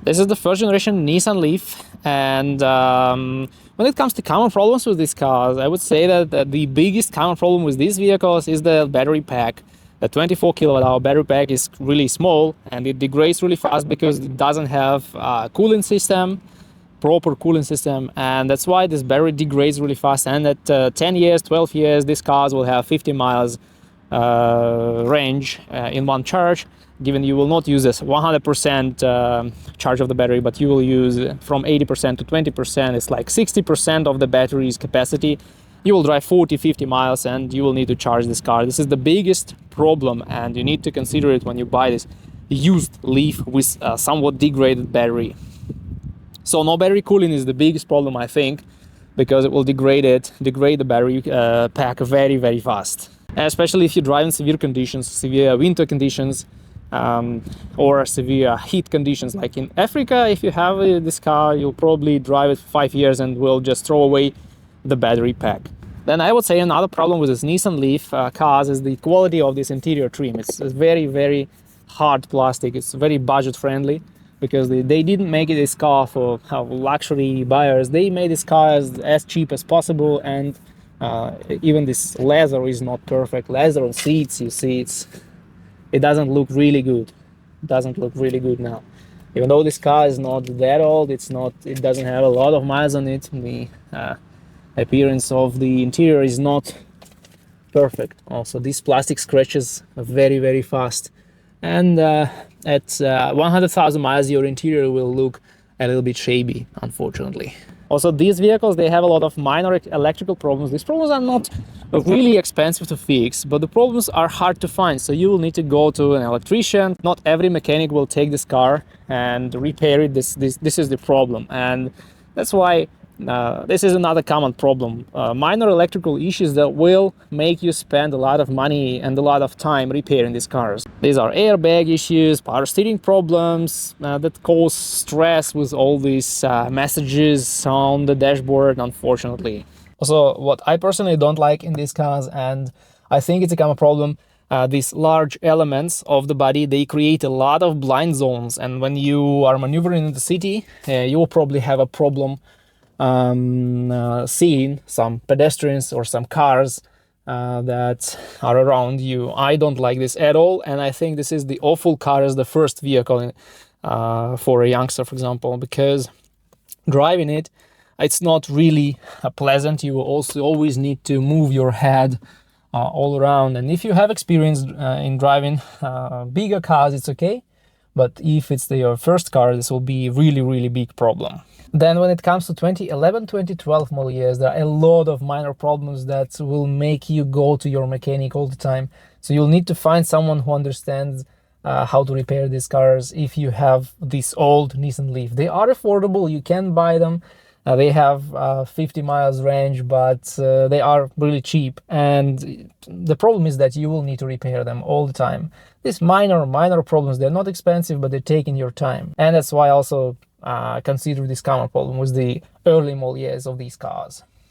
This is the first generation Nissan Leaf, and when it comes to common problems with these cars, I would say that the biggest common problem with these vehicles is the battery pack. The 24 kilowatt hour battery pack is really small and it degrades really fast because it doesn't have a cooling system, proper cooling system, and that's why this battery degrades really fast. And at 10 years, 12 years, these cars will have 50 miles range in one charge, given you will not use this 100% charge of the battery, but you will use from 80% to 20%. It's like 60% of the battery's capacity. You will drive 40-50 miles and you will need to charge this car. This is the biggest problem, and you need to consider it when you buy this used Leaf with a somewhat degraded battery. So no battery cooling is the biggest problem, I think, because it will degrade the battery pack very, very fast. Especially if you drive in severe conditions, severe winter conditions, or severe heat conditions. Like in Africa, if you have this car, you'll probably drive it for 5 years and will just throw away the battery pack. Then I would say another problem with this Nissan Leaf cars is the quality of this interior trim. It's very, very hard plastic. It's very budget friendly because they didn't make this car for luxury buyers. They made this car as cheap as possible, and even this leather is not perfect. Leather on seats, you see, it doesn't look really good. It doesn't look really good now. Even though this car is not that old, it doesn't have a lot of miles on it. The appearance of the interior is not perfect. Also, these plastic scratches very, very fast. And at 100,000 miles, your interior will look a little bit shabby, unfortunately. Also, these vehicles, they have a lot of minor electrical problems. These problems are not really expensive to fix, but the problems are hard to find. So you will need to go to an electrician. Not every mechanic will take this car and repair it. This is the problem. And that's why this is another common problem. Minor electrical issues that will make you spend a lot of money and a lot of time repairing these cars. These are airbag issues, power steering problems that cause stress with all these messages on the dashboard, unfortunately. Also, what I personally don't like in these cars, and I think it's a common problem, these large elements of the body, they create a lot of blind zones, and when you are maneuvering in the city, you will probably have a problem seeing some pedestrians or some cars that are around you. I don't like this at all, and I think this is the awful car as the first vehicle for a youngster, for example, because driving it's not really pleasant. You will also always need to move your head all around, and if you have experience in driving bigger cars, it's okay, but if it's your first car, this will be a really, really big problem. Then when it comes to 2011, 2012 model years, there are a lot of minor problems that will make you go to your mechanic all the time. So you'll need to find someone who understands how to repair these cars if you have this old Nissan Leaf. They are affordable, you can buy them. They have 50 miles range, but they are really cheap. And the problem is that you will need to repair them all the time. These minor problems, they're not expensive, but they're taking your time. And that's why I also consider this common problem with the early model years of these cars.